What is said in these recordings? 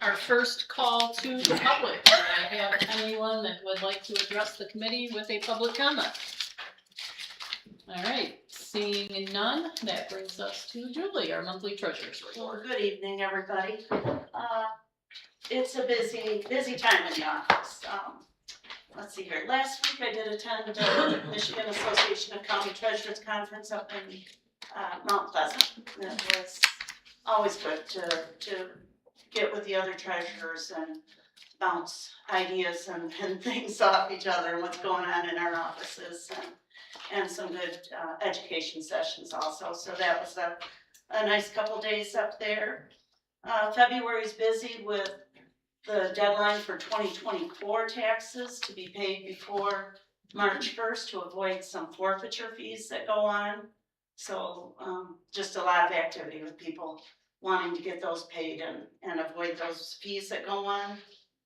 our first call to the public. Do I have anyone that would like to address the committee with a public comment? All right, seeing none, that brings us to Julie, our monthly treasurer's Well, report. good evening, everybody. It's a busy time in the office. Let's see here. Last week I did attend the Michigan Association of County Treasurers Conference up in Mount Pleasant. It was always good to get with the other treasurers and bounce ideas and things off each other and what's going on in our offices and some good education sessions also. So that was a nice couple days up there. February's busy with the deadline for 2024 taxes to be paid before March 1st to avoid some forfeiture fees that go on. So just a lot of activity with people wanting to get those paid and avoid those fees that go on.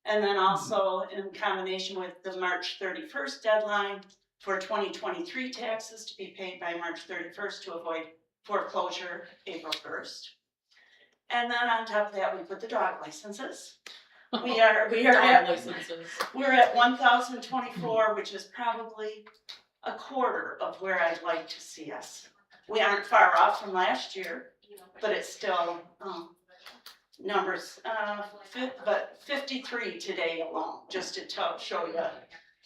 And then also in combination with the March 31st deadline for 2023 taxes to be paid by March 31st to avoid foreclosure April 1st. And then on top of that, we put the dog licenses. We are Dog licenses. we're at 1,024, which is probably a quarter of where I'd like to see us. We aren't far off from last year, but it's still numbers. But 53 today alone, just to show you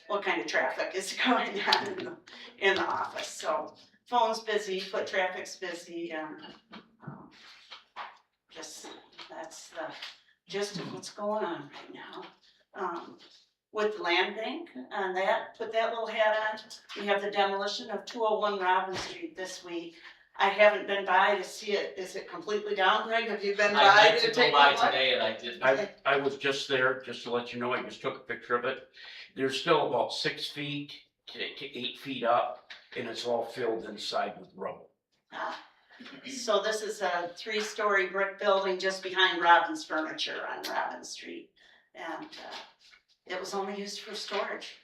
what kind of traffic is going on in the office. So phone's busy, foot traffic's busy, and just that's the gist of what's going on right now. With the land bank and that, put that little hat on. We have the demolition of 201 Robin Street this week. I haven't been by to see it. Is it completely down, Greg? Have you been by to take a look? Today and I did. I was just there, just to let you know, I just took a picture of it. There's still about 6 feet to 8 feet up, and it's all filled inside with rubble. So this is a 3-story brick building just behind Robin's Furniture on Robin Street. And it was only used for storage,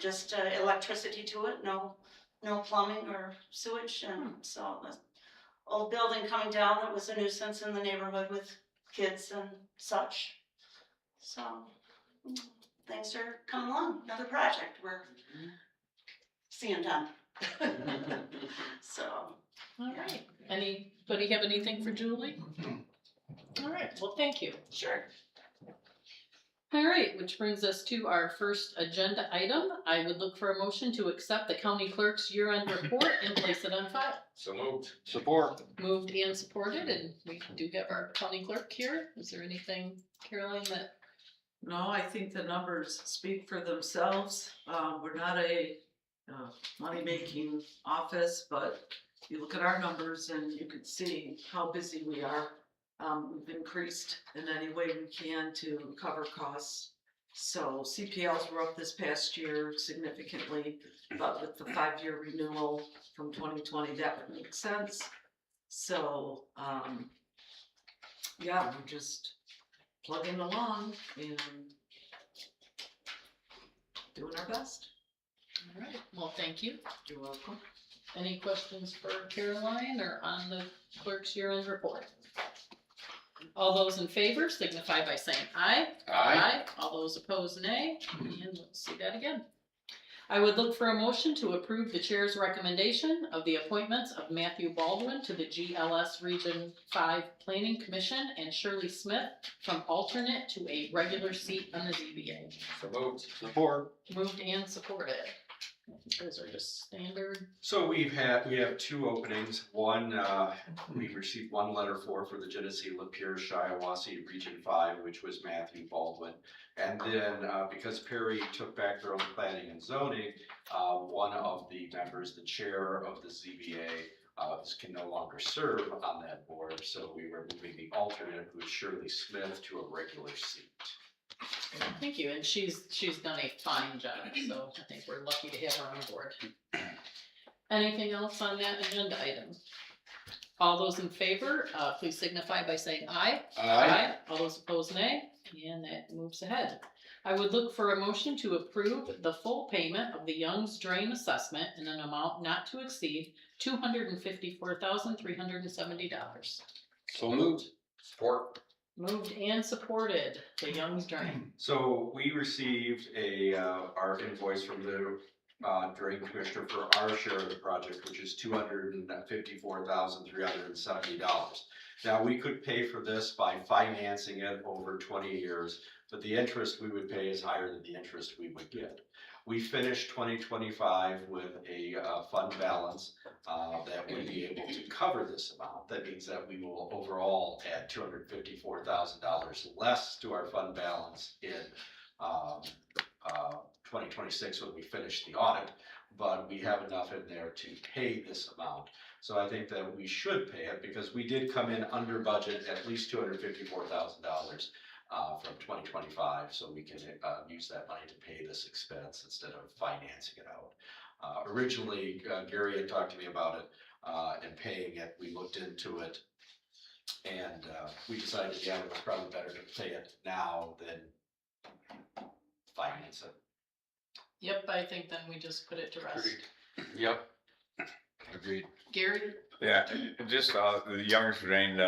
just electricity to it, no plumbing or sewage. And so the old building coming down, it was a nuisance in the neighborhood with kids and such. So things are coming along, another project we're seeing done. So. All right, anybody have anything for Julie? All right, well, thank you. Sure. All right, which brings us to our first agenda item. I would look for a motion to accept the county clerk's year-end report and place it on file. So moved. Support. Moved and supported, and we do have our county clerk here. Is there anything, Caroline, that? No, I think the numbers speak for themselves. We're not a money-making office, but you look at our numbers and you can see how busy we are. We've increased in any way we can to cover costs. So CPLs were up this past year significantly, but with the 5-year renewal from 2020, that would make sense. So, yeah, we're just plugging along and doing our best. All right, well, thank you. You're welcome. Any questions for Caroline or on the clerk's year-end report? All those in favor signify by saying aye. Aye. All those opposed, nay. And let's see that again. I would look for a motion to approve the chair's recommendation of the appointments of Matthew Baldwin to the GLS Region 5 Planning Commission and Shirley Smith from alternate to a regular seat on the ZBA. So moved. Support. Moved and supported. Those are just standard. So we have 2 openings. One, we received 1 letter for the Genesee, Lapeer, Shiawassee Region 5, which was Matthew Baldwin. And then because Perry took back their own planning and zoning, one of the members, the chair of the ZBA, can no longer serve on that board. So we were moving the alternate, who is Shirley Smith, to a regular seat. Thank you, and she's done a fine job, so I think we're lucky to have her on board. Anything else on that agenda item? All those in favor, please signify by saying aye. Aye. All those opposed, nay, and that moves ahead. I would look for a motion to approve the full payment of the Young's Drain Assessment in an amount not to exceed $254,370. So moved. Support. Moved and supported, the Young's Drain. So we received our invoice from the drain commissioner for our share of the project, which is $254,370. Now, we could pay for this by financing it over 20 years, but the interest we would pay is higher than the interest we would get. We finished 2025 with a fund balance that would be able to cover this amount. That means that we will overall add $254,000 less to our fund balance in 2026 when we finish the audit, but we have enough in there to pay this amount. So I think that we should pay it because we did come in under budget at least $254,000 from 2025, so we can use that money to pay this expense instead of financing it out. Originally, Gary had talked to me about it and paying it. We looked into it, and we decided, yeah, it was probably better to pay it now than finance it. Yep, I think then we just put it to rest. Yep. Agreed. Gary? Yeah, just the Young's Drain,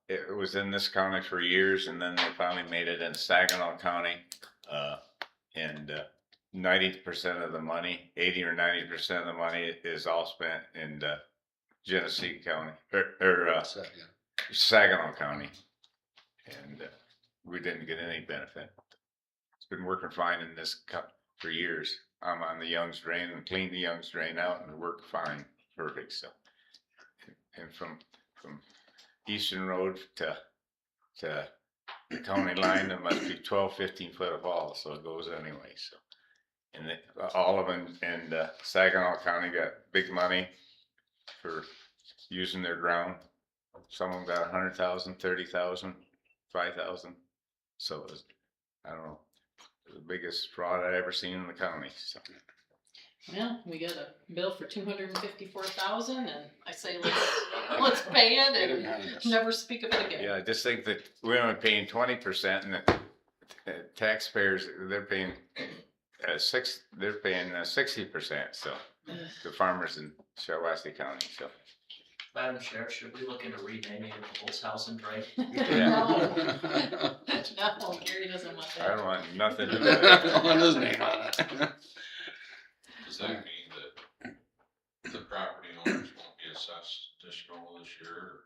it was in this county for years, and then they finally made it in Saginaw County. And 90% of the money, 80 or 90% of the money is all spent in Genesee County, Saginaw County. And we didn't get any benefit. It's been working fine in this for years. I'm on the Young's Drain and clean the Young's Drain out, and it worked fine, perfect. So, and from Eastern Road to the county line, there must be 12, 15 foot of fall, so it goes anyway. So, and all of them in Saginaw County got big money for using their ground. Some of them got 100,000, 30,000, 5,000. So it was, I don't know, the biggest fraud I'd ever seen in the county. So. Well, we got a bill for $254,000, and I say let's pay it and never speak of it again. Yeah, I just think that we're only paying 20%, and the taxpayers they're paying 60%. So the farmers in Shiawassee County. So Madam Chair, should we look into renaming it the Holzhausen and Drain? No, Gary doesn't want I that. don't want nothing to do with it. Want his name on it. Does that mean that the property owners won't be assessed additional this year?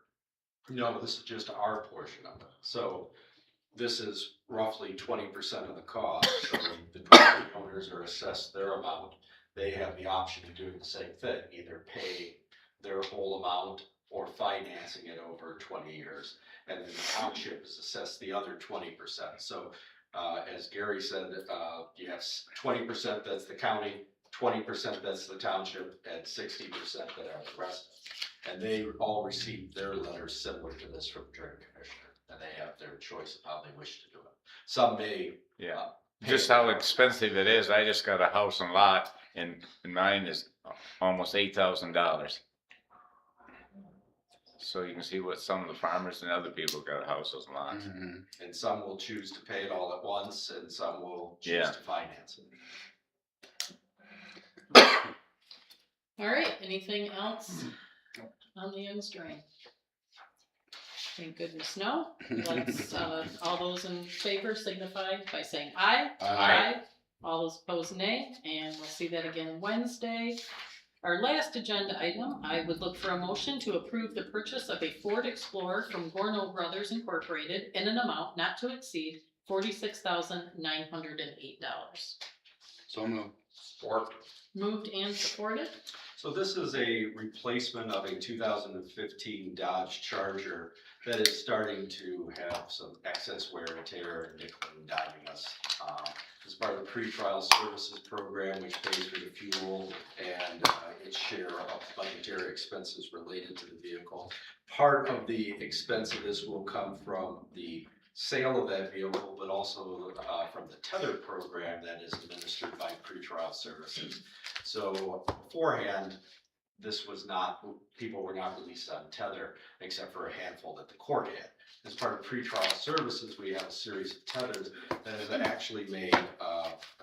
No, this is just our portion of it. So this is roughly 20% of the cost. So the property owners are assessed their amount. They have the option of doing the same thing, either pay their whole amount or financing it over 20 years. And then the township is assessed the other 20%. So as Gary said, you have 20% that's the county, 20% that's the township, and 60% that are the rest. And they all receive their letters similar to this from the drain commissioner, and they have their choice of how they wish to do it. Some may, Yeah, just how expensive it is. I just got a house and lot, and mine is almost $8,000. So you can see what some of the farmers and other people got houses and lots. and some will choose to pay it all at once, and some will choose to finance it. All right, anything else on the Young's Drain? Thank goodness, no. Let's, all those in favor signify by saying aye. Aye. All those opposed, nay, and we'll see that again Wednesday. Our last agenda item, I would look for a motion to approve the purchase of a Ford Explorer from Gorno Brothers Incorporated in an amount not to exceed $46,908. So moved. Support. Moved and supported. So this is a replacement of a 2015 Dodge Charger that is starting to have some excess wear and tear and nickel and diming us. As part of the pre-trial services program, which pays for the fuel and its share of budgetary expenses related to the vehicle. Part of the expense of this will come from the sale of that vehicle, but also from the tether program that is administered by pretrial services. So beforehand, this was not, people were not released on tether except for a handful that the court had. As part of pretrial services, we have a series of tethers that have actually made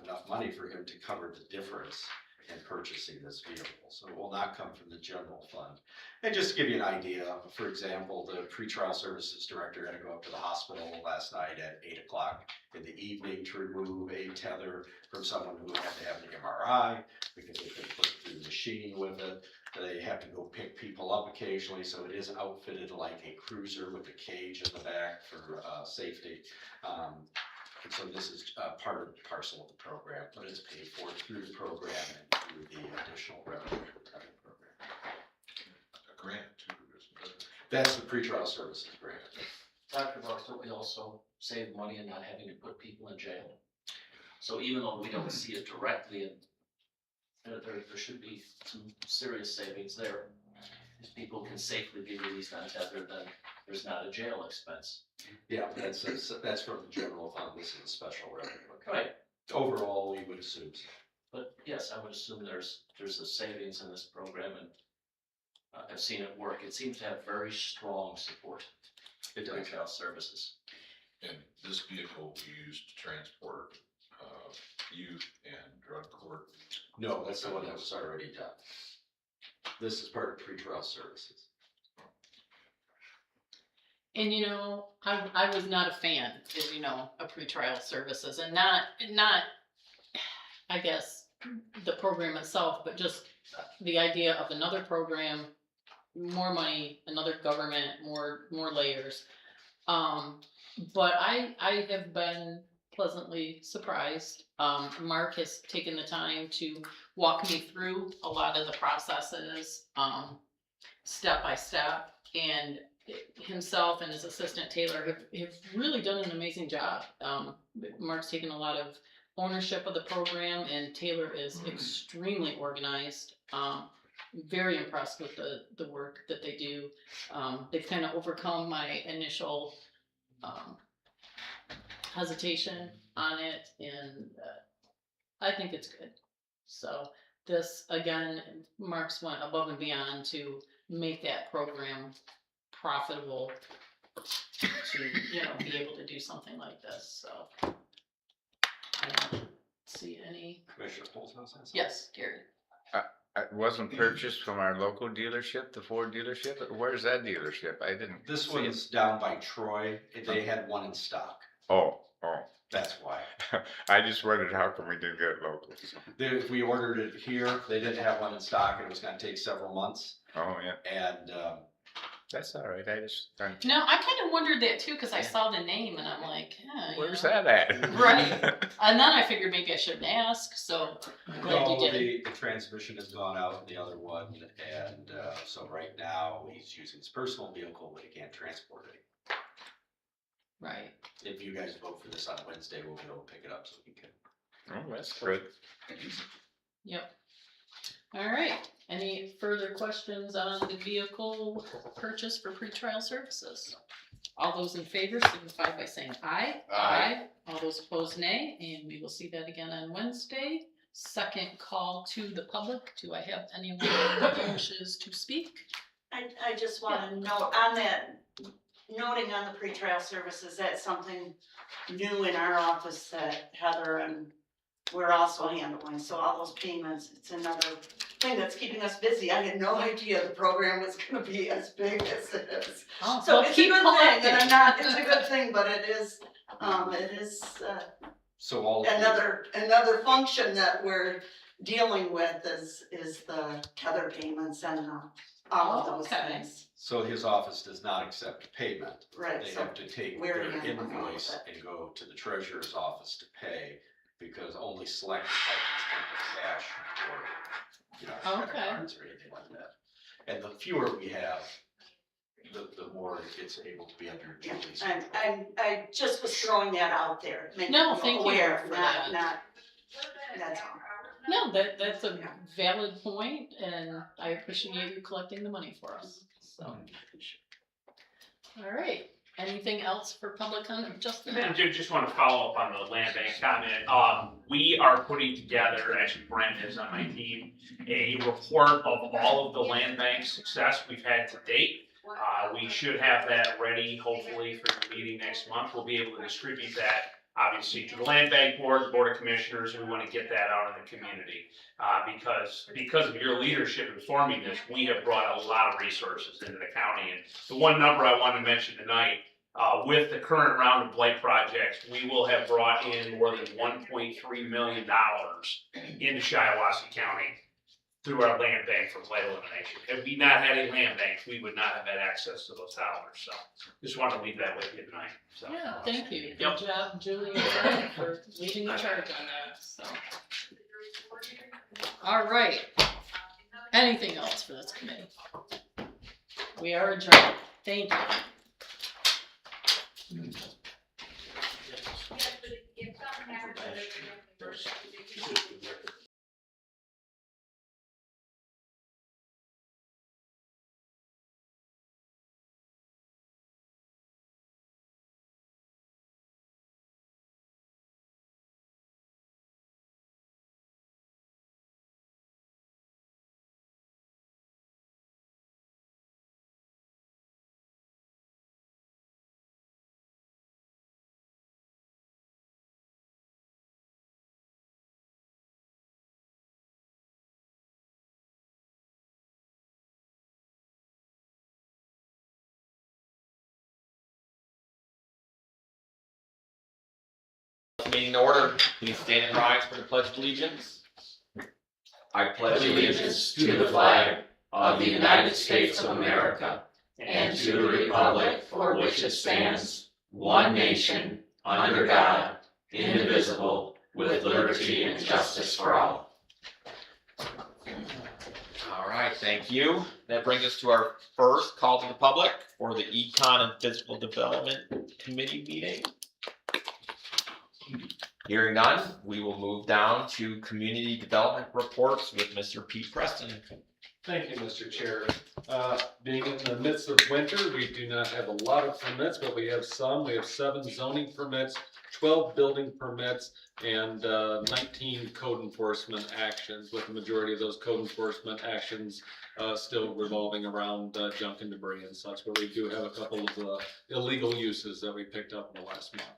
enough money for him to cover the difference in purchasing this vehicle, so it will not come from the general fund. And just to give you an idea, for example, the pretrial services director had to go up to the hospital last night at 8 o'clock in the evening to remove a tether from someone who had to have an MRI because they couldn't put it through the machine with it. They have to go pick people up occasionally, so it is outfitted like a cruiser with a cage in the back for safety. And so this is part of the parcel of the program, but it's paid for through the program and through the additional revenue program. A grant too, isn't it? That's the pretrial services grant. Dr. Barth, don't we also save money in not having to put people in jail? So even though we don't see it directly, and there should be some serious savings there. If people can safely be released untethered, then there's not a jail expense. Yeah, that's from the general fund, this is a special revenue account. Right. Overall, we would assume so. But yes, I would assume there's a savings in this program, and I've seen it work. It seems to have very strong support in pretrial services. And this vehicle will be used to transport youth and drug court. No, that's the one that was already done. This is part of pretrial services. And you know, I was not a fan, as you know, of pretrial services, and not, I guess, the program itself, but just the idea of another program, more money, another government, more layers. But I have been pleasantly surprised. Mark has taken the time to walk me through a lot of the processes, step by step, and himself and his assistant Taylor have really done an amazing job. Mark's taken a lot of ownership of the program, and Taylor is extremely organized. Very impressed with the work that they do. They've kind of overcome my initial hesitation on it, and I think it's good. So this, again, Mark's went above and beyond to make that program profitable to, be able to do something like this, so. I don't see any, Commissioner Polson has something? yes, Gary. It wasn't purchased from our local dealership, the Ford dealership. Where's that dealership? I didn't. This see it. one's down by Troy. They had one in stock. Oh. That's why. I just wondered how come we didn't get it local. If we ordered it here, they didn't have one in stock, and it was gonna take several months. Oh, yeah. And, That's all right. No, I kind of wondered that too, because I saw the name and I'm like, yeah. Where's that at? Right. And then I figured maybe I shouldn't ask, so I'm glad you no, did. the transmission has gone out in the other one, and, so right now, he's using his personal vehicle, but he can't transport it. Right. If you guys vote for this on Wednesday, we'll be able to pick it up so he can. Oh, that's good. Yep. All right. Any further questions on the vehicle purchase for pretrial services? All those in favor signify by saying aye. Aye. All those opposed, nay, and we will see that again on Wednesday. Second call to the public. Do I have anyone that wishes to speak? I just want to note on that, noting on the pretrial services, that's something new in our office that Heather and we're also handling. So all those payments, it's another thing that's keeping us busy. I had no idea the program was going to be as big as it is. Oh, So well, it's a keep good collecting. thing, and I'm not, it's a good thing, but it is So all. another function that we're dealing with is the tether payments and all of those Okay. things. So his office does not accept payment. Right, They so have to take we're their handling all of invoice it. and go to the treasurer's office to pay, because only select departments can pay cash or, credit Okay. cards or anything like that. And the fewer we have, the more it's able to be under Yeah, Julie's I'm control. I just was throwing that out there, making No, you thank you aware, for not, that. that's all. No, that's a valid point, and I appreciate you collecting the money for us, so. All right, anything else for public comment, Justin? I just want to follow up on the land bank comment. We are putting together, actually Brent is on my team, a report of all of the land bank success we've had to date. We should have that ready hopefully for the meeting next month. We'll be able to distribute that obviously to the land bank board, the board of commissioners, and we want to get that out in the community. Because of your leadership in forming this, we have brought a lot of resources into the county. And the one number I want to mention tonight, with the current round of blight projects, we will have brought in more than $1.3 million into Shiawassee County through our land bank for blight elimination. Had we not had a land bank, we would not have had access to those dollars. So just wanted to leave that with you tonight. So. Yeah, thank you. Good Yep. job, Julie and Brad, for leading the charge on that, so. All right. Anything else for this committee? We are adjourned. Thank you. Meeting to order. Please stand and rise for the pledge of allegiance. I pledge allegiance to the flag of the United States of America and to the republic for which it stands, one nation, under God, indivisible, with liberty and justice for all. All right, thank you. That brings us to our first call to the public for the Econ and Physical Development Committee meeting. Hearing none, we will move down to community development reports with Mr. Pete Preston. Thank you, Mr. Chair. Being in the midst of winter, we do not have a lot of permits, but we have some. We have 7 zoning permits, 12 building permits, and 19 code enforcement actions, with the majority of those code enforcement actions still revolving around junk and debris and such, but we do have a couple of illegal uses that we picked up in the last month.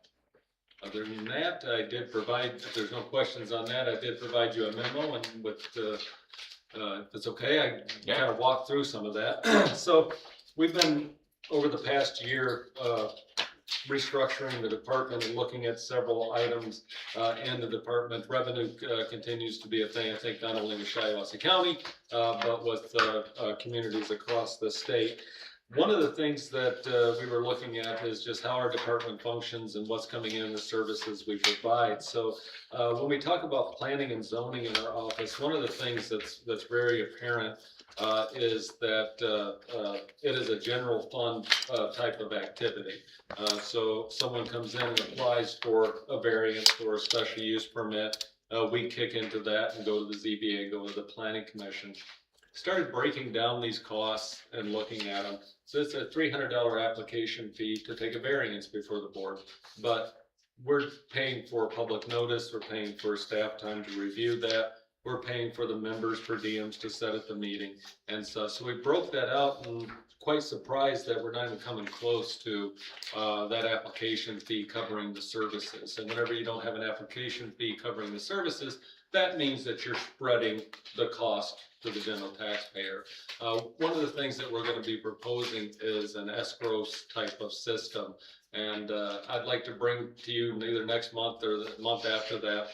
Other than that, I did provide, if there's no questions on that, I did provide you a memo, and with, if it's okay, I kind of walked through some of that. So we've been, over the past year, restructuring the department and looking at several items in the department. Revenue continues to be a thing, I think, not only with Shiawassee County, but with communities across the state. One of the things that we were looking at is just how our department functions and what's coming in, the services we provide. So when we talk about planning and zoning in our office, one of the things that's very apparent is that it is a general fund type of activity. So someone comes in and applies for a variance or a special use permit, we kick into that and go to the ZBA, go to the planning commission. Started breaking down these costs and looking at them. So it's a $300 application fee to take a variance before the board, but we're paying for public notice, we're paying for staff time to review that, we're paying for the members per diems to set at the meeting and stuff. So we broke that out, and quite surprised that we're not even coming close to that application fee covering the services. And whenever you don't have an application fee covering the services, that means that you're spreading the cost to the general taxpayer. One of the things that we're going to be proposing is an escrow type of system. And I'd like to bring to you either next month or the month after that,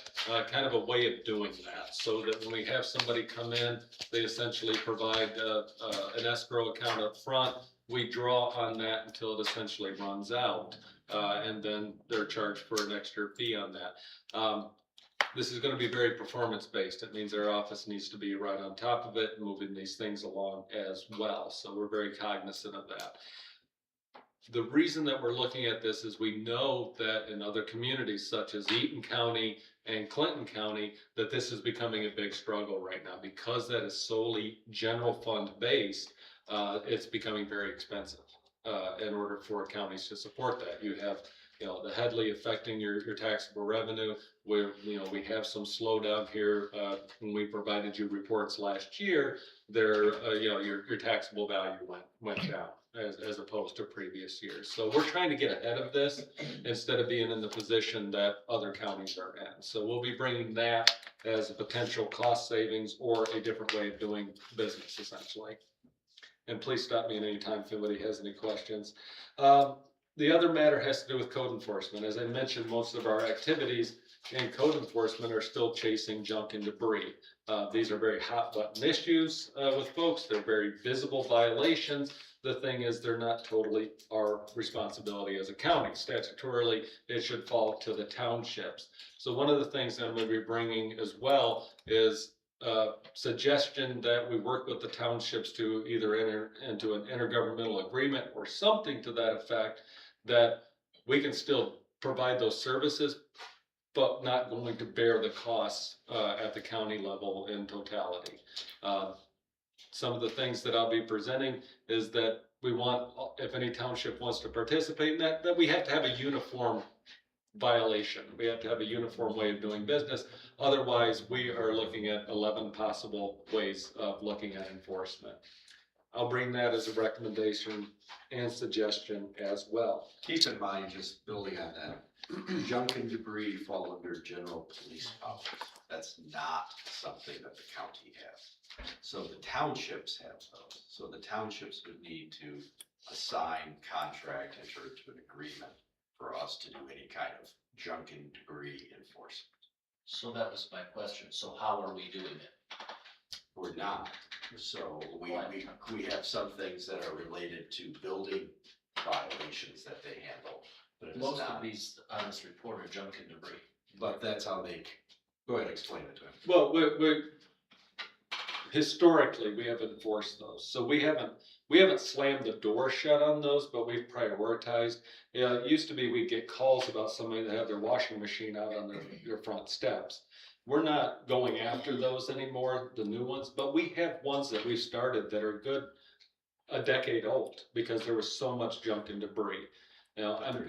kind of a way of doing that, so that when we have somebody come in, they essentially provide an escrow account up front. We draw on that until it essentially runs out, and then they're charged for an extra fee on that. This is going to be very performance based. It means our office needs to be right on top of it, moving these things along as well. So we're very cognizant of that. The reason that we're looking at this is we know that in other communities such as Eaton County and Clinton County, that this is becoming a big struggle right now. Because that is solely general fund based, it's becoming very expensive in order for counties to support that. You have heavily affecting your taxable revenue. Where, we have some slowdown here, when we provided you reports last year, your taxable value went down as opposed to previous years. So we're trying to get ahead of this instead of being in the position that other counties are in. So we'll be bringing that as a potential cost savings or a different way of doing business, essentially. And please stop me at any time if anybody has any questions. The other matter has to do with code enforcement. As I mentioned, most of our activities in code enforcement are still chasing junk and debris. These are very hot button issues with folks. They're very visible violations. The thing is, they're not totally our responsibility as a county. Statutorily, it should fall to the townships. So one of the things that I'm going to be bringing as well is suggestion that we work with the townships to either enter into an intergovernmental agreement or something to that effect, that we can still provide those services, but not going to bear the costs at the county level in totality. Some of the things that I'll be presenting is that we want, if any township wants to participate in that we have to have a uniform violation. We have to have a uniform way of doing business. Otherwise, we are looking at 11 possible ways of looking at enforcement. I'll bring that as a recommendation and suggestion as well. Keep in mind, just building on that, junk and debris fall under general police powers. That's not something that the county has. So the townships have those. So the townships would need to assign, contract, enter into an agreement for us to do any kind of junk and debris enforcement. So that was my question. So how are we doing it? We're not. So we have some things that are related to building violations that they handle, but it's Most not. of these on this report are junk and debris. But that's how they, go ahead, explain it to him. Well, historically, we have enforced those. So we haven't slammed the door shut on those, but we've prioritized. It used to be we'd get calls about somebody that had their washing machine out on their front steps. We're not going after those anymore, the new ones, but we have ones that we've started that are good a decade old because there was so much junk and debris. I'm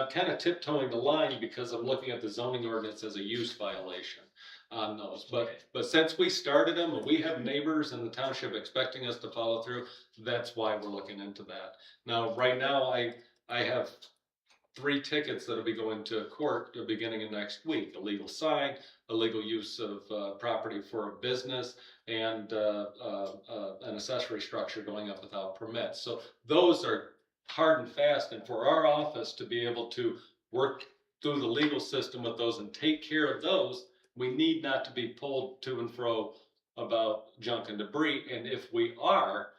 kind of tiptoeing the line because I'm looking at the zoning ordinance as a use violation on those. But since we started them, and we have neighbors in the township expecting us to follow through, that's why we're looking into that. Now, right now, I have 3 tickets that'll be going to court at the beginning of next week: illegal sign, illegal use of property for a business, and an accessory structure going up without permits. So those are hard and fast, and for our office to be able to work through the legal system with those and take care of those, we need not to be pulled to and fro about junk and debris. And if we are,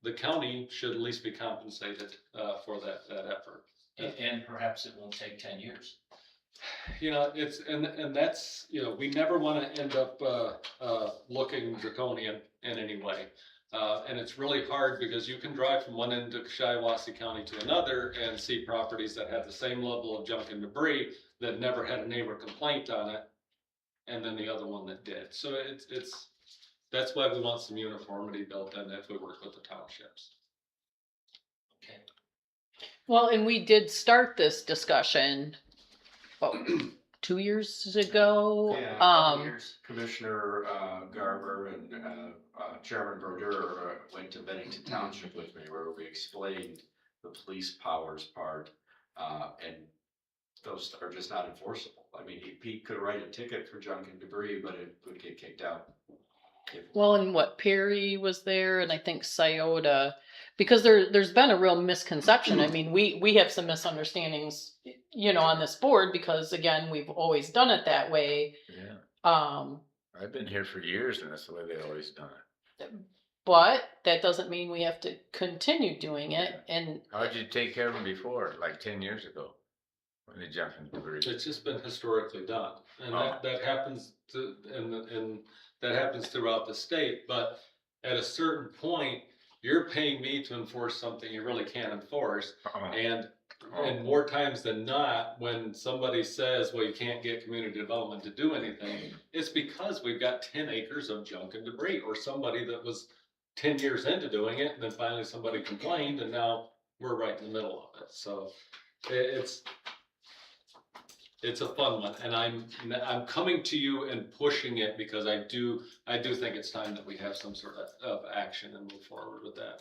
the county should at least be compensated for that effort. And perhaps it won't take 10 years. It's, and that's, we never want to end up looking draconian in any way. And it's really hard because you can drive from one end of Shiawassee County to another and see properties that have the same level of junk and debris that never had a neighbor complaint on it, and then the other one that did. So that's why we want some uniformity built in if we work with the townships. Okay. Well, and we did start this discussion, 2 years ago. Yeah, Commissioner Garber and Chairman Brodeur went to Bennington Township with me where we explained the police powers part, and those are just not enforceable. I mean, he could write a ticket for junk and debris, but it would get kicked out. Well, and Perry was there, and I think Scioto, because there's been a real misconception. I mean, we have some misunderstandings, on this board because, again, we've always done it that way. Yeah. I've been here for years, and that's the way they always done it. But that doesn't mean we have to continue doing it. And how'd you take care of them before, like 10 years ago, when they jumped in debris? It's just been historically done, and that happens and that happens throughout the state. But at a certain point, you're paying me to enforce something you really can't enforce, and more times than not, when somebody says, well, you can't get community development to do anything, it's because we've got 10 acres of junk and debris, or somebody that was 10 years into doing it, and then finally somebody complained, and now we're right in the middle of it, so it's a fun one, and I'm coming to you and pushing it because I do think it's time that we have some sort of action and move forward with that.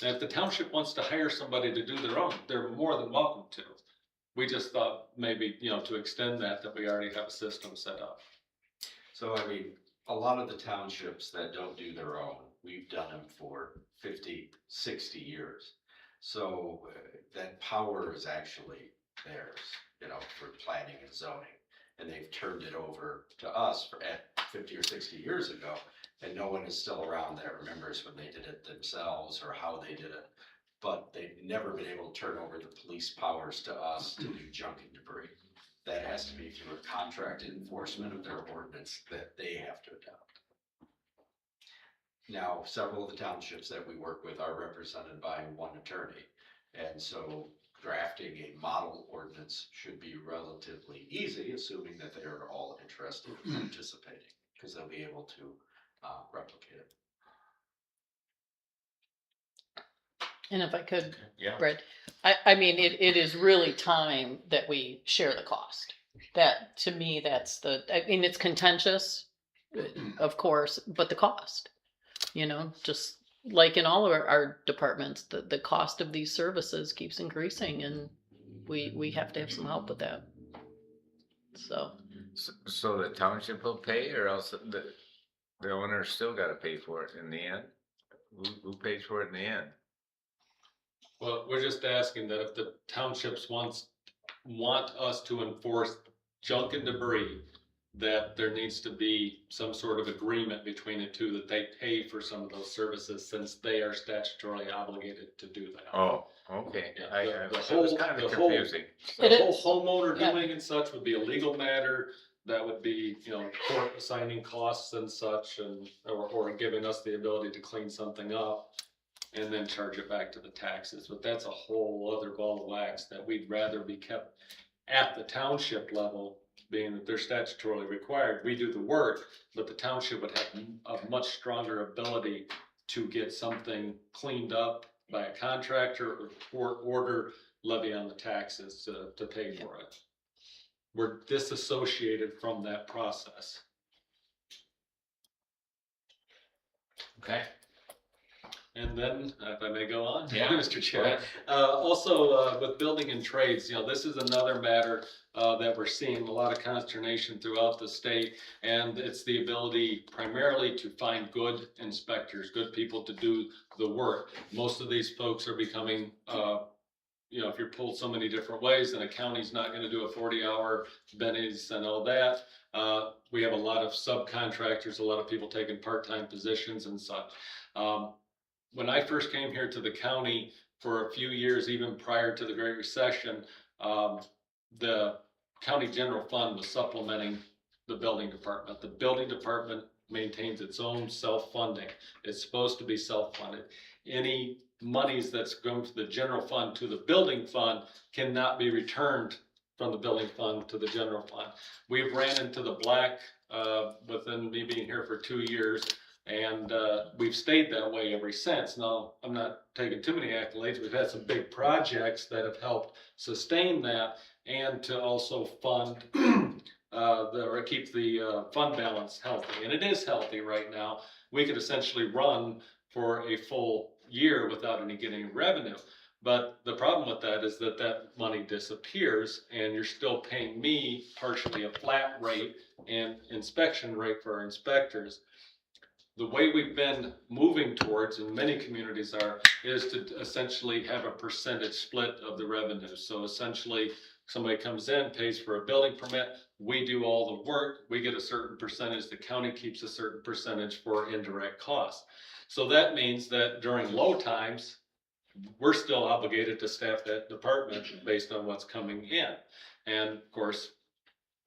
And if the township wants to hire somebody to do their own, they're more than welcome to. We just thought maybe, to extend that we already have a system set up. So, I mean, a lot of the townships that don't do their own, we've done them for 50, 60 years. So that power is actually theirs, for planning and zoning. And they've turned it over to us at 50 or 60 years ago. And no one is still around that remembers when they did it themselves or how they did it. But they've never been able to turn over the police powers to us to do junk and debris. That has to be through a contract enforcement of their ordinance that they have to adopt. Now, several of the townships that we work with are represented by one attorney. And so drafting a model ordinance should be relatively easy, assuming that they are all interested in participating, because they'll be able to replicate it. And if I could, Yeah. Brett, I mean, it is really time that we share the cost. That, to me, I mean, it's contentious, of course, but the cost, just like in all of our departments, the cost of these services keeps increasing, and we have to have some help with that. So the township will pay, or else the owner still gotta pay for it in the end? Who pays for it in the end? Well, we're just asking that if the townships want us to enforce junk and debris, that there needs to be some sort of agreement between the two that they pay for some of those services since they are statutorily obligated to do that. Oh, okay. Yeah, It was kind of confusing. The whole homeowner doing and such would be a legal matter. That would be, court assigning costs and such, or giving us the ability to clean something up and then charge it back to the taxes. But that's a whole other ball of wax that we'd rather be kept at the township level, being that they're statutorily required. We do the work, but the township would have a much stronger ability to get something cleaned up by a contractor or court order, levy on the taxes to pay for it. We're disassociated from that process. Okay. And then, if I may go on, Yeah, Mr. Chair. go ahead. Also, with building and trades, this is another matter that we're seeing a lot of consternation throughout the state, and it's the ability primarily to find good inspectors, good people to do the work. Most of these folks are becoming, if you're pulled so many different ways, then a county's not going to do a 40-hour bennies and all that. We have a lot of subcontractors, a lot of people taking part-time positions and such. When I first came here to the county for a few years, even prior to the Great Recession, the county general fund was supplementing the building department. The building department maintains its own self-funding. It's supposed to be self-funded. Any monies that's going to the general fund to the building fund cannot be returned from the building fund to the general fund. We've ran into the black within me being here for 2 years. And we've stayed that way ever since. Now, I'm not taking too many accolades. We've had some big projects that have helped sustain that and to also fund or keep the fund balance healthy. And it is healthy right now. We could essentially run for a full year without any getting revenue. But the problem with that is that money disappears and you're still paying me partially a flat rate and inspection rate for our inspectors. The way we've been moving towards, and many communities is to essentially have a percentage split of the revenue. So essentially, somebody comes in, pays for a building permit, we do all the work, we get a certain percentage, the county keeps a certain percentage for indirect costs. So that means that during low times, we're still obligated to staff that department based on what's coming in. And of course,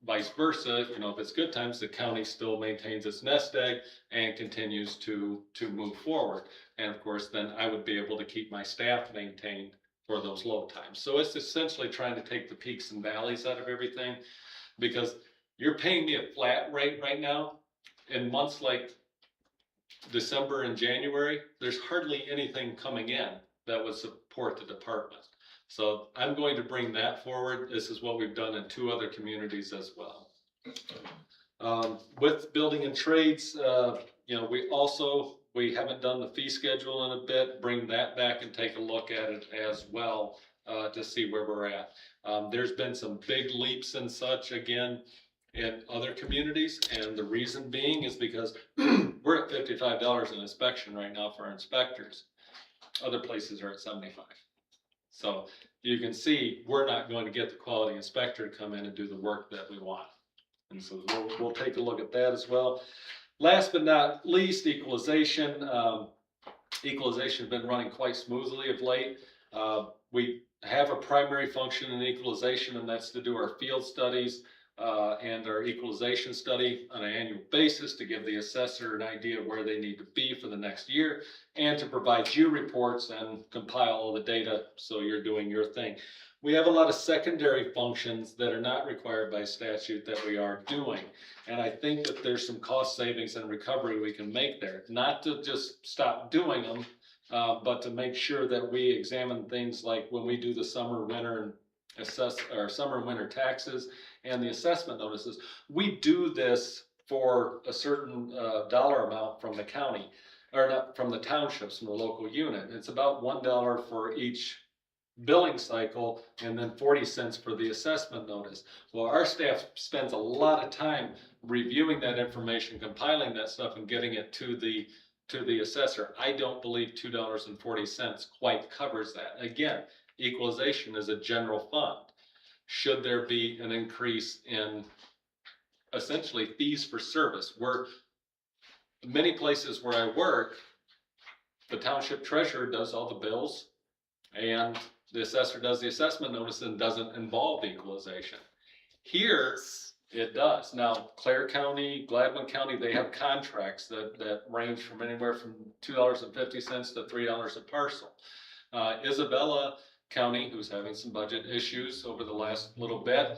vice versa, if it's good times, the county still maintains its nest egg and continues to move forward. And of course, then I would be able to keep my staff maintained for those low times. So it's essentially trying to take the peaks and valleys out of everything, because you're paying me a flat rate right now. In months like December and January, there's hardly anything coming in that was support the department. So I'm going to bring that forward. This is what we've done in 2 other communities as well. With building and trades, you know, we haven't done the fee schedule in a bit, bring that back and take a look at it as well, to see where we're at. There's been some big leaps and such again in other communities, and the reason being is because we're at $55 an inspection right now for our inspectors. Other places are at 75. So you can see we're not going to get the quality inspector to come in and do the work that we want. And so we'll take a look at that as well. Last but not least, equalization. Equalization has been running quite smoothly of late. We have a primary function in equalization, and that's to do our field studies and our equalization study on an annual basis to give the assessor an idea of where they need to be for the next year, and to provide you reports and compile all the data so you're doing your thing. We have a lot of secondary functions that are not required by statute that we are doing. And I think that there's some cost savings and recovery we can make there. Not to just stop doing them, but to make sure that we examine things like when we do the summer, winter, and assess our summer and winter taxes and the assessment notices. We do this for a certain dollar amount from the county, or not from the townships, from the local unit. It's about $1 for each billing cycle, and then 40 cents for the assessment notice. Well, our staff spends a lot of time reviewing that information, compiling that stuff, and getting it to the assessor. I don't believe $2.40 quite covers that. Again, equalization is a general fund. Should there be an increase in essentially fees for service? Where many places where I work, the township treasurer does all the bills, and the assessor does the assessment notice and doesn't involve equalization. Here, it does. Now, Clare County, Gladwin County, they have contracts that range from anywhere from $2.50 to $3 a parcel. Isabella County, who's having some budget issues over the last little bit,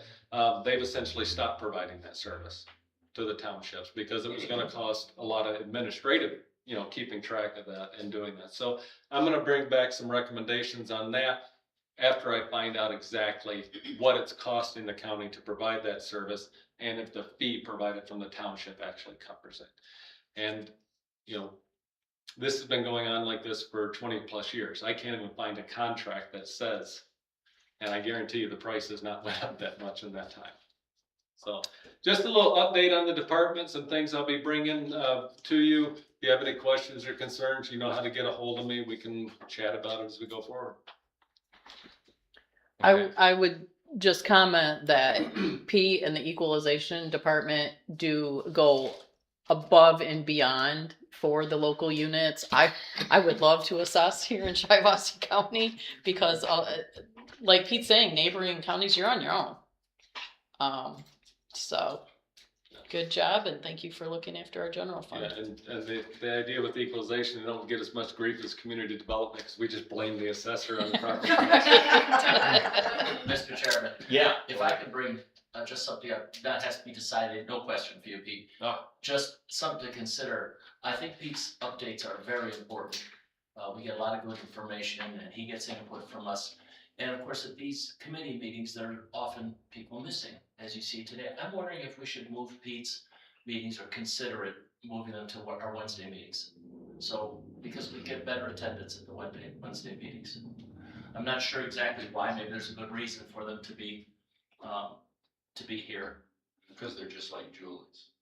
they've essentially stopped providing that service to the townships because it was going to cost a lot of administrative, you know, keeping track of that and doing that. So I'm going to bring back some recommendations on that after I find out exactly what it's costing the county to provide that service, and if the fee provided from the township actually covers it. And, you know, this has been going on like this for 20 plus years. I can't even find a contract that says, and I guarantee you the price has not went up that much in that time. So just a little update on the departments and things I'll be bringing to you. If you have any questions or concerns, you know how to get a hold of me. We can chat about it as we go forward. I would just comment that Pete and the equalization department do go above and beyond for the local units. I would love to assess here in Shiawassee County because, like Pete's saying, neighboring counties, you're on your own. So good job, and thank you for looking after our general fund. Yeah, and the idea with equalization, they don't get as much grief as community development because we just blame the assessor on the property. Mr. Chairman. Yeah. If I could bring just something up, that has to be decided, no question for you, Pete. Just something to consider. I think Pete's updates are very important. We get a lot of good information and he gets input from us. And of course, at these committee meetings, there are often people missing, as you see today. I'm wondering if we should move Pete's meetings or consider it moving them to our Wednesday meetings. So, because we get better attendance at the Wednesday meetings. I'm not sure exactly why. Maybe there's a good reason for them to be here. Because they're just like Julie's.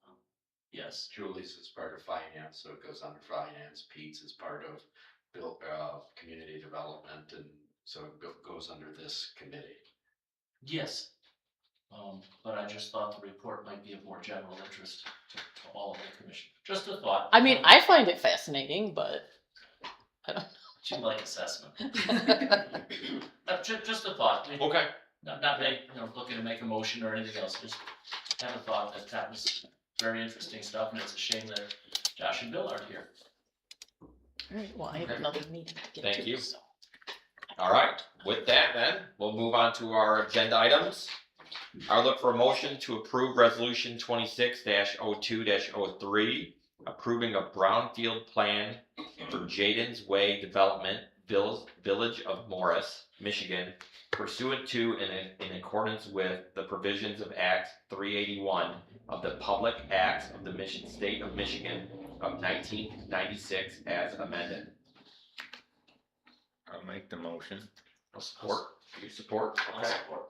Yes. Julie's is part of finance, so it goes under finance. Pete's is part of community development, and so it goes under this committee. Yes. But I just thought the report might be of more general interest to all of the commission. Just a thought. I mean, I find it fascinating, but I don't know. Do you like assessment? Just a thought. Okay. Not looking to make a motion or anything else. Just have a thought that was very interesting stuff, and it's a shame that Josh and Bill aren't here. All right, well, I have another meeting to get to. Thank you. So. All right, with that then, we'll move on to our agenda items. I'll look for a motion to approve resolution 26-02-03, approving a brownfield plan for Jaden's Way development, Village of Morris, Michigan, pursuant to and in accordance with the provisions of Act 381 of the Public Acts of the State of Michigan of 1996 as amended. I'll make the motion. Support? You support? I'll support.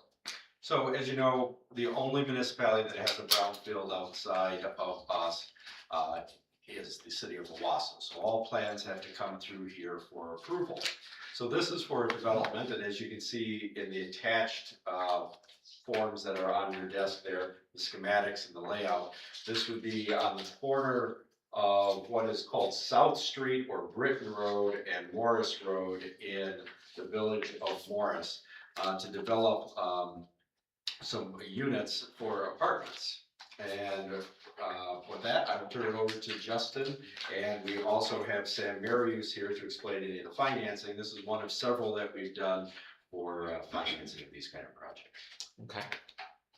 So as you know, the only municipality that has a brownfield outside of us is the city of Shiawassee. So all plans have to come through here for approval. So this is for development, and as you can see in the attached forms that are on your desk there, the schematics and the layout, this would be on the corner of what is called South Street or Britton Road and Morris Road in the village of Morris to develop some units for apartments. And with that, I will turn it over to Justin, and we also have Sam Marius here to explain any of the financing. This is one of several that we've done for financing of these kind of projects. Okay.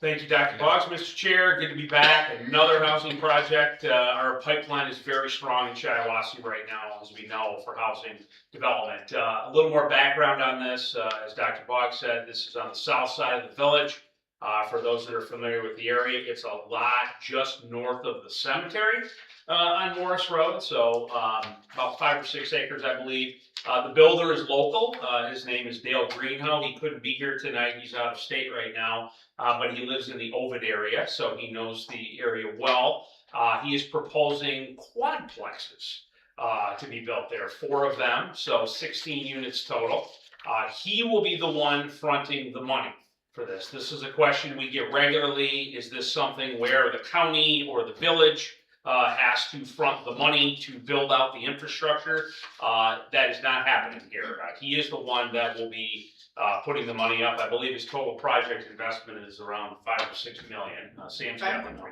Thank you, Dr. Boggs. Mr. Chair, good to be back. Another housing project. Our pipeline is very strong in Shiawassee right now, as we know, for housing development. A little more background on this. As Dr. Boggs said, this is on the south side of the village. For those that are familiar with the area, it's a lot just north of the cemetery on Morris Road. So about 5 or 6 acres, I believe. The builder is local. His name is Dale Greenhow. He couldn't be here tonight. He's out of state right now, but he lives in the Ovid area, so he knows the area well. He is proposing quadplexes to be built there, 4 of them, so 16 units total. He will be the one fronting the money for this. This is a question we get regularly. Is this something where the county or the village has to front the money to build out the infrastructure? That is not happening here. He is the one that will be putting the money up. I believe his total project investment is around 5 or 6 million. Sam's got the number.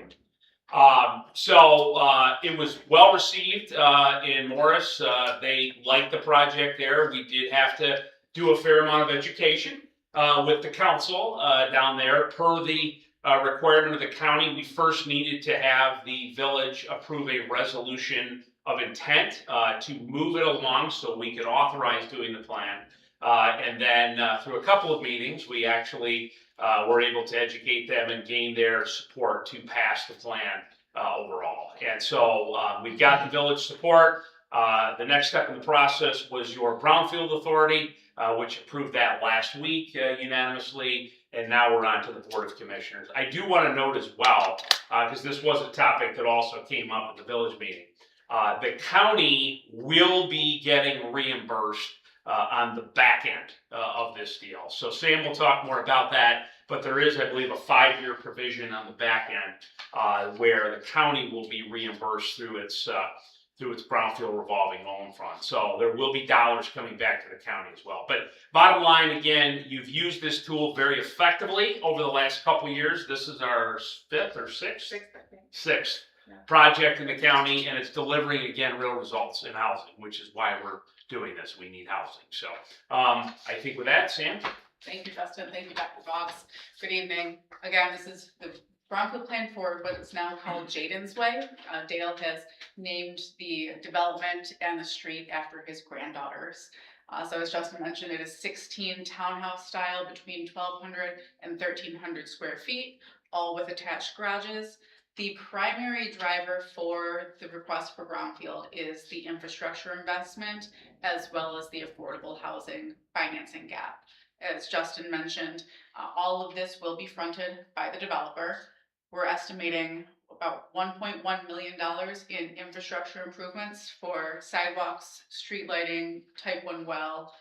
It was well received in Morris. They liked the project there. We did have to do a fair amount of education with the council down there. Per the requirement of the county, we first needed to have the village approve a resolution of intent to move it along so we could authorize doing the plan. And then through a couple of meetings, we actually were able to educate them and gain their support to pass the plan overall. And so we've got the village support. The next step in the process was your Brownfield Authority, which approved that last week unanimously, and now we're on to the Board of Commissioners. I do want to note as well, because this was a topic that also came up at the village meeting, the county will be getting reimbursed on the back end of this deal. So Sam will talk more about that, but there is, I believe, a 5-year provision on the back end where the county will be reimbursed through its Brownfield revolving loan fund. So there will be dollars coming back to the county as well. But bottom line, again, you've used this tool very effectively over the last couple of years. This is our 5th or 6th? 6th project in the county, and it's delivering, again, real results in housing, which is why we're doing this. We need housing. So I think with that, Sam? Thank you, Justin. Thank you, Dr. Boggs. Good evening. Again, this is the Brownfield Plan for what is now called Jaden's Way. Dale has named the development and the street after his granddaughters. So as Justin mentioned, it is 16 townhouse style between 1,200 and 1,300 square feet, all with attached garages. The primary driver for the request for Brownfield is the infrastructure investment, as well as the affordable housing financing gap. As Justin mentioned, all of this will be fronted by the developer. We're estimating about $1.1 million in infrastructure improvements for sidewalks, street lighting, type 1 well,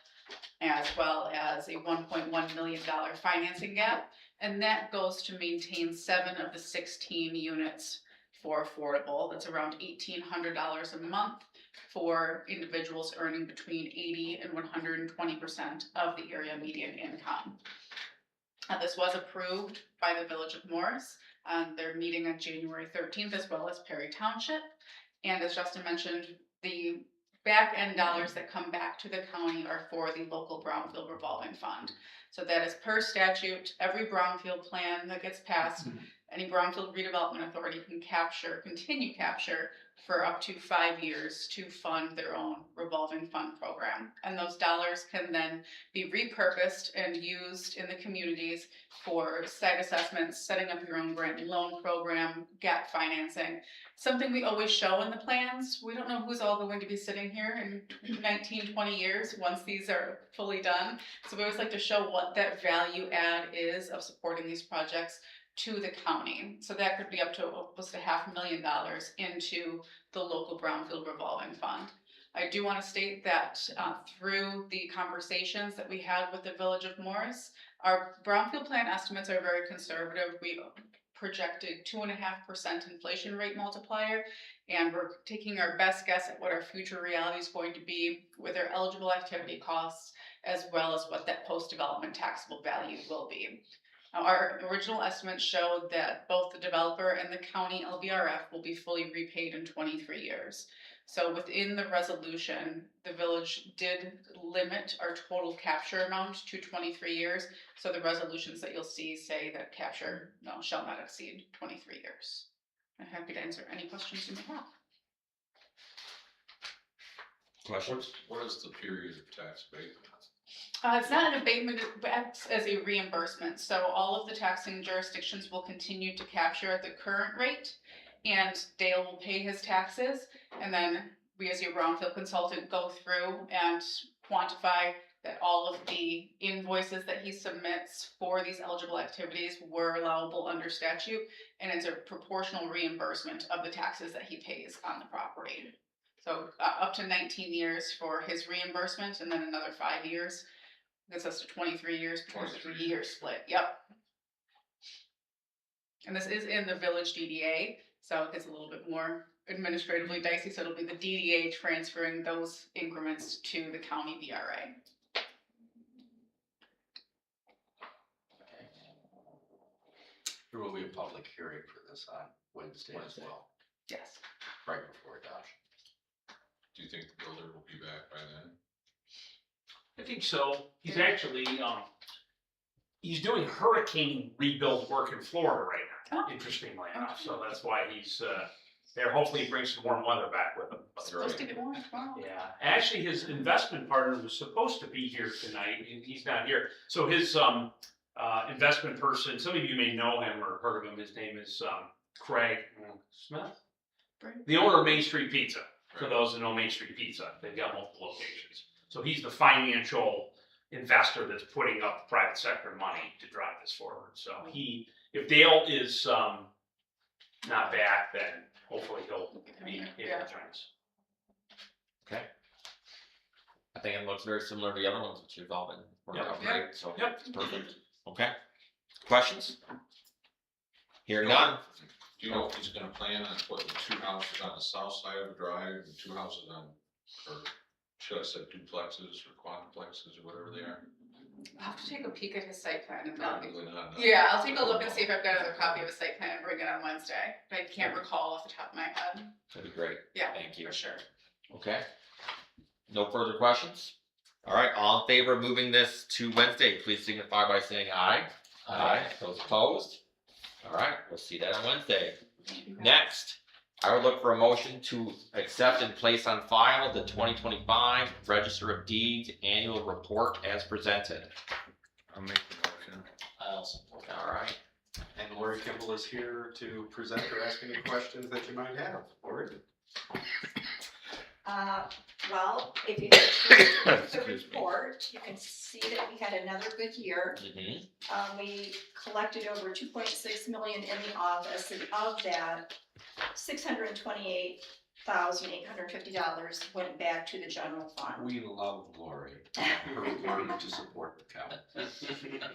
as well as a $1.1 million financing gap. And that goes to maintain 7 of the 16 units for affordable. That's around $1,800 a month for individuals earning between 80 and 120% of the area median income. This was approved by the Village of Morris. They're meeting on January 13th, as well as Perry Township. And as Justin mentioned, the back end dollars that come back to the county are for the local Brownfield revolving fund. So that is per statute. Every Brownfield plan that gets passed, any Brownfield redevelopment authority can continue capture for up to 5 years to fund their own revolving fund program. And those dollars can then be repurposed and used in the communities for site assessments, setting up your own grant and loan program, gap financing. Something we always show in the plans. We don't know who's all going to be sitting here in 19, 20 years once these are fully done. So we always like to show what that value add is of supporting these projects to the county. So that could be up to almost $500,000 into the local brownfield revolving fund. I do want to state that through the conversations that we had with the Village of Morris, our brownfield plan estimates are very conservative. We projected 2.5% inflation rate multiplier, and we're taking our best guess at what our future reality is going to be with our eligible activity costs, as well as what that post-development taxable value will be. Now, our original estimates showed that both the developer and the county LBRF will be fully repaid in 23 years. So within the resolution, the village did limit our total capture amount to 23 years. So the resolutions that you'll see say that capture shall not exceed 23 years. I'm happy to answer any questions you may have. Questions? What is the period of tax abatement? It's not an abatement, it acts as a reimbursement. So all of the taxing jurisdictions will continue to capture at the current rate, and Dale will pay his taxes. And then we, as your brownfield consultant, go through and quantify that all of the invoices that he submits for these eligible activities were allowable under statute, and it's a proportional reimbursement of the taxes that he pays on the property. So up to 19 years for his reimbursement, and then another 5 years. Gets us to 23 years because it's a 3-year split. Yep. And this is in the village DDA, so it gets a little bit more administratively dicey. So it'll be the DDA transferring those increments to the county VRA. There will be a public hearing for this on Wednesday as well, Yes. right before adoption. Do you think the builder will be back by then? I think so. He's actually, he's doing hurricane rebuild work in Florida right now, interestingly enough. So that's why he's there. Hopefully he brings some warm weather back with him. Supposed to get warm tomorrow. Yeah, actually his investment partner was supposed to be here tonight, and he's not here. So his investment person, some of you may know him or heard of him, his name is Craig Smith, the owner of Main Street Pizza. For those who know Main Street Pizza, they've got multiple locations. So he's the financial investor that's putting up private sector money to drive this forward. So if Dale is not back, then hopefully he'll be able to join us. Okay. I think it looks very similar to the other ones, which you've all been working out great, so it's perfect. Okay. Questions? Hearing none. Do you know if he's gonna plan on putting 2 houses on the south side of the drive and 2 houses on, or should I say duplexes or quadplexes or whatever they are? I'll have to take a peek at his site plan and Probably not. yeah, I'll take a look and see if I've got another copy of his site plan and bring it on Wednesday. But I can't recall off the top of my head. That'd be great. Yeah, Thank you. for sure. Okay. No further questions? All right, all in favor of moving this to Wednesday, please signify by saying aye. Aye. Those opposed? All right, we'll see that on Wednesday. Next, I would look for a motion to accept and place on file the 2025 Register of Deeds Annual Report as presented. I'll make the motion. I'll support. All right. And Lori Kimball is here to present or ask any questions that you might have. Lori? Well, if you look at the report, you can see that we had another good year. We collected over 2.6 million in the office, and of that, $628,850 went back to the general fund. We love Lori. Her wanting to support the county.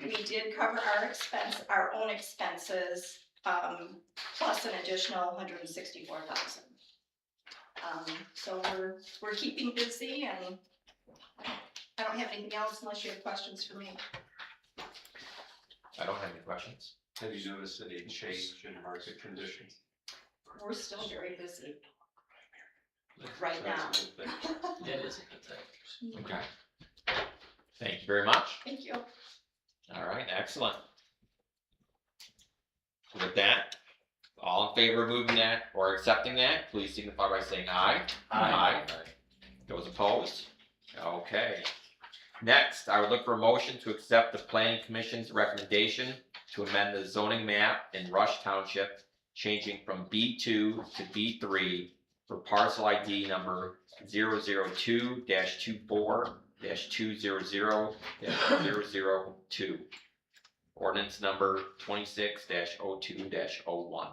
We did cover our own expenses, plus an additional $164,000. So we're keeping busy, and I don't have anything else unless you have questions for me. I don't have any questions. Have you noticed any change in market conditions? We're still very busy right now. It is a good thing. Okay. Thank you very much. Thank you. All right, excellent. With that, All in favor of moving that or accepting that, please signify by saying aye. Aye. Those opposed? Okay. Next, I would look for a motion to accept the planning commission's recommendation to amend the zoning map in Rush Township, changing from B2 to B3 for parcel ID number 002-24-200-002. Ordinance number 26-02-01.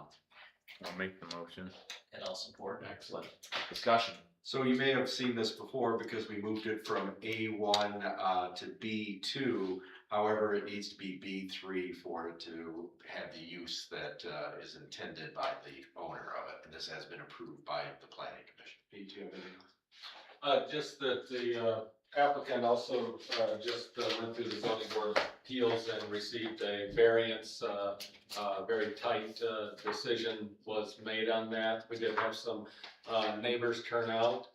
I'll make the motion. And I'll support. Excellent. Discussion. So you may have seen this before because we moved it from A1 to B2. However, it needs to be B3 for it to have the use that is intended by the owner of it. And this has been approved by the planning commission. Pete, do you have anything? Just that the applicant also just went through the zoning board of appeals and received a variance. Very tight decision was made on that. We did have some neighbors turn out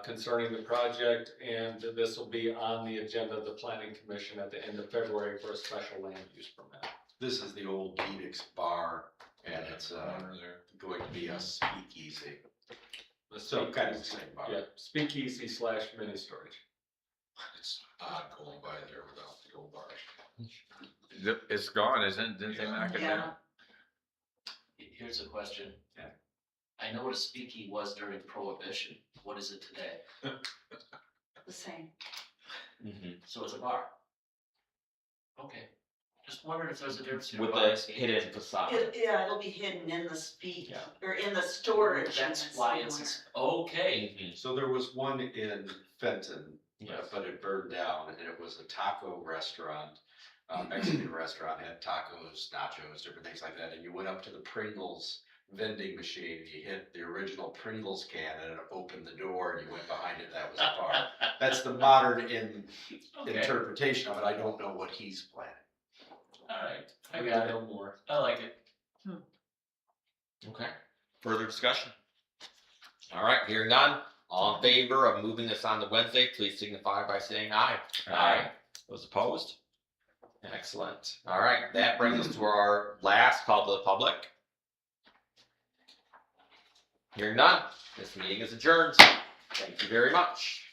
concerning the project, and this will be on the agenda of the planning commission at the end of February for a special land use permit. This is the old Edix bar, and it's going to be a speakeasy. So kind of the same bar. Yeah, speakeasy / mini storage. It's odd going by there without the old bar. It's gone, isn't it? Didn't they knock it down? Here's a question. Yeah. I know what a speakeasy was during Prohibition. What is it today? The same. So it's a bar. Okay. Just wondering if there's a difference. With the hidden facade. Yeah, it'll be hidden in the speak, Yeah. or in the storage. That's unit why it's, somewhere. okay. So there was one in Fenton, Yes. but it burned down, and it was a taco restaurant. Mexican restaurant, had tacos, nachos, different things like that, and you went up to the Pringles vending machine, you hit the original Pringles can, and it opened the door, and you went behind it, that was a bar. That's the modern Okay. interpretation of it, I don't know what he's planning. Alright, I We got gotta it. know more. I like it. Okay. Further discussion? All right, hearing none. All in favor of moving this on to Wednesday, please signify by saying aye. Aye. Those opposed? Excellent. All right, that brings us to our last call to the public. Hearing none, this meeting is adjourned. Thank you very much.